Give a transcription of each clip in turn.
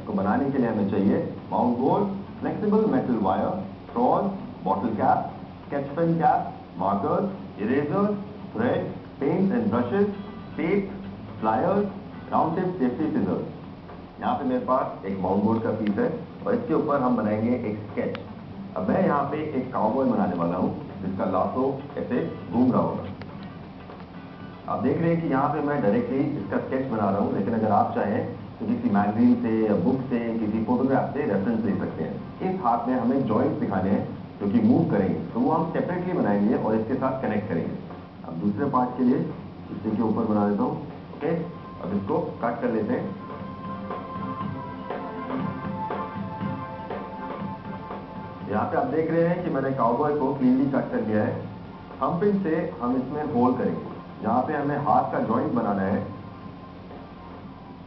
इसको बनाने के लिए हमें चाहिए mount board, flexible metal wire, straws, bottle cap, sketch pen cap, markers, eraser, thread, paint and brushes, tape, flyers, round tip safety scissors. यहाँ पे मेरे पास एक माउंट बोर्ड का पीस है और इसके ऊपर हम बनाएंगे एक स्केच। अब मैं यहाँ पे एक काउबॉय बनाने वाला हूँ जिसका लासो ऐसे घूम रहा होगा। आप देख रहे हैं कि यहाँ पे मैं डायरेक्टली इसका स्केच बना रहा हूँ, लेकिन अगर आप चाहें तो किसी मैगजीन से या बुक से, किसी फोटोग्राफ से रेफरेंस ले सकते हैं। इस हाथ में हमें जॉइंट्स दिखाने हैं जो कि मूव करेंगे, तो वो हम सेपरेटली बनाएंगे और इसके साथ कनेक्ट करेंगे। अब दूसरे पार्ट के लिए इसी के ऊपर बना देता हूँ। ओके, अब इसको कट कर लेते हैं। यहाँ पे आप देख रहे हैं कि मैंने काउबॉय को क्लीनली कट कर लिया है। थंब पिन से हम इसमें होल करेंगे। यहाँ पे हमें हाथ का जॉइंट बनाना है।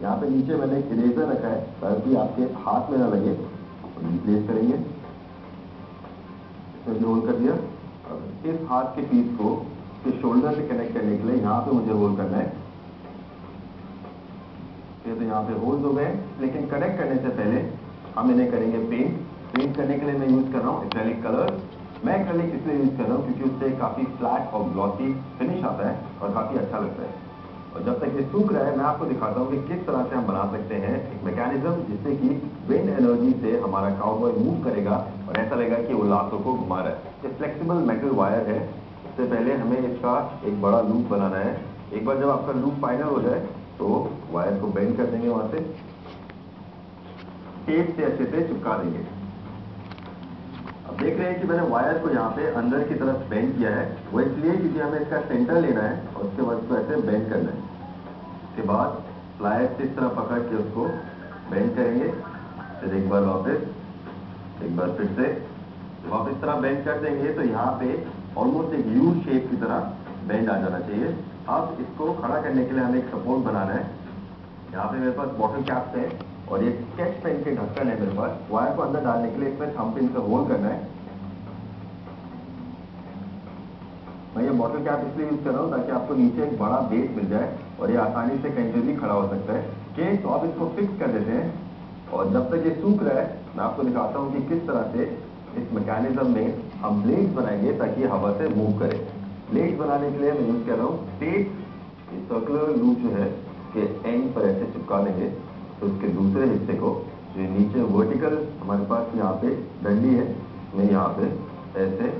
यहाँ पे नीचे मैंने एक इरेजर रखा है ताकि आपके हाथ में ना लगे, रिप्लेस करेंगे। इसमें होल कर दिया। अब इस हाथ के पीस को इसके शोल्डर से कनेक्ट करने के लिए यहाँ पे मुझे होल करना है। तो यहाँ पे होल्स हो गए, लेकिन कनेक्ट करने से पहले हम इन्हें करेंगे पेंट। पेंट करने के लिए मैं यूज कर रहा हूँ एक्रेलिक कलर। मैं एक्रेलिक इसलिए यूज कर रहा हूँ क्योंकि उससे काफी फ्लैट और ग्लॉसी फिनिश आता है और काफी अच्छा लगता है। और जब तक ये सूख रहा है मैं आपको दिखाता हूँ कि किस तरह से हम बना सकते हैं एक मैकेनिज्म जिससे कि विंड एनर्जी से हमारा काउबॉय मूव करेगा और ऐसा लगेगा कि वो लाशों को घुमा रहा है। ये फ्लेक्सिबल मेटल वायर है। इससे पहले हमें इसका एक बड़ा लूप बनाना है। एक बार जब आपका लूप फाइनल हो जाए तो वायर को बेंड कर देंगे, वहां से टेप से अच्छे से चिपका देंगे। अब देख रहे हैं कि मैंने वायर को यहाँ पे अंदर की तरफ बेंड किया है। वो इसलिए क्योंकि हमें इसका सेंटर लेना है और उसके बाद इसको ऐसे बेंड करना है। उसके बाद फ्लायर से इस तरह पकड़ के उसको बेंड करेंगे। फिर एक बार वापस, एक बार फिर से जब आप इस तरह बेंड कर देंगे तो यहाँ पे ऑलमोस्ट एक यू शेप की तरह बेंड आ जाना चाहिए। अब इसको खड़ा करने के लिए हमें एक सपोर्ट बनाना है। यहाँ पे मेरे पास बॉटल कैप्स है और ये स्केच पेन के ढक्कन है मेरे पास। वायर को अंदर डालने के लिए इसमें थंब पिन से होल करना है। मैं ये बॉटल कैप इसलिए यूज कर रहा हूँ ताकि आपको नीचे एक बड़ा बेस मिल जाए और ये आसानी से कहीं पे भी खड़ा हो सकता है। तो अब इसको फिक्स कर देते हैं और जब तक ये सूख रहा है मैं आपको दिखाता हूँ कि किस तरह से इस मैकेनिज्म में हम ब्लेड्स बनाएंगे ताकि ये हवा से मूव करे। ब्लेड्स बनाने के लिए मैं यूज कर रहा हूँ टेप। ये सर्कुलर लूप जो है के एंड पर ऐसे चिपका लेंगे तो उसके दूसरे हिस्से को जो नीचे वर्टिकल हमारे पास यहाँ पे डंडी है, मैं यहाँ पे ऐसे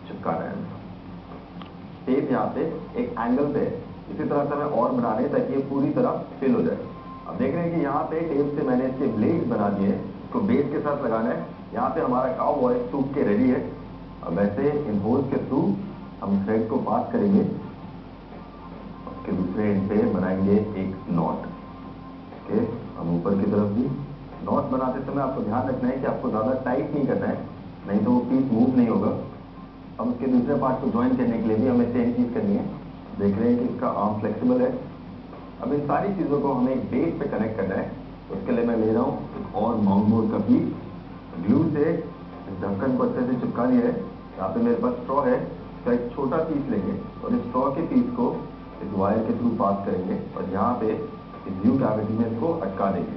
चिपका रहा है। टेप यहाँ पे एक एंगल पे है। इसी तरह से हमें और बना रहे हैं ताकि ये पूरी तरह फिल हो जाए। अब देख रहे हैं कि यहाँ पे टेप से मैंने इसके ब्लेड बना दिए हैं। इसको बेस के साथ लगाना है। यहाँ पे हमारा काउबॉय सूख के रेडी है। अब ऐसे इन होल्स के थ्रू हम थ्रेड को पास करेंगे। उसके दूसरे एंड पे बनाएंगे एक नॉट। ओके, हम ऊपर की तरफ भी नॉट बनाते समय आपको ध्यान रखना है कि आपको ज्यादा टाइट नहीं करना है, नहीं तो वो पीस मूव नहीं होगा। अब उसके दूसरे पार्ट को ज्वाइन करने के लिए भी हमें सेम चीज करनी है। देख रहे हैं कि इसका आर्म फ्लेक्सिबल है। अब इन सारी चीजों को हमें एक बेस पे कनेक्ट करना है। उसके लिए मैं ले रहा हूँ एक और माउंट बोर्ड का पीस। ग्लू से इस ढक्कन को अच्छे से चिपका लिया है। यहाँ पे मेरे पास स्ट्रॉ है, इसका एक छोटा पीस लेंगे और इस स्ट्रॉ के पीस को इस वायर के थ्रू पास करेंगे और यहाँ पे इस व्यू कैविटी में इसको अटका देंगे।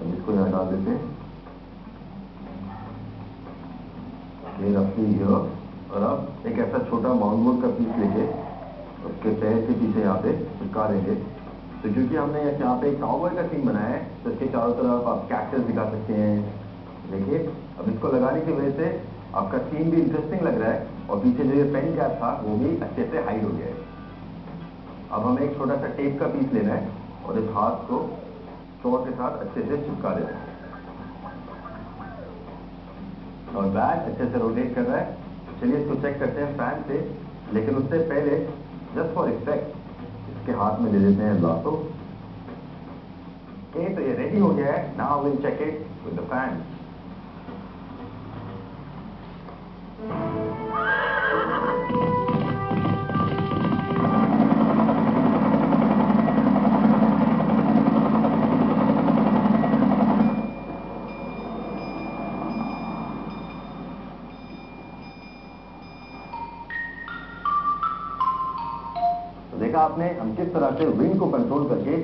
अब इसको यहाँ डाल देते हैं रफली। और अब एक ऐसा छोटा माउंट बोर्ड का पीस लेके उसके पैर के पीछे यहाँ पे चिपका देंगे। तो क्योंकि हमने यहाँ पे काउबॉय का सीन बनाया है तो इसके चारों तरफ आप कैक्टस दिखा सकते हैं। देखिए, अब इसको लगाने की वजह से आपका सीन भी इंटरेस्टिंग लग रहा है और पीछे जो ये पेन कैप था वो भी अच्छे से हाइड हो गया है। अब हमें एक छोटा सा टेप का पीस लेना है और इस हाथ को स्ट्रॉ के साथ अच्छे से चिपका देना है। और बैग अच्छे से रोटेट कर रहा है। चलिए इसको चेक करते हैं फैन से, लेकिन उससे पहले जस्ट फॉर इफेक्ट इसके हाथ में ले लेते हैं लासो। ओके, तो ये रेडी हो गया है। Now will check it with the fan. देखा आपने हम किस तरह से विंड को कंट्रोल करके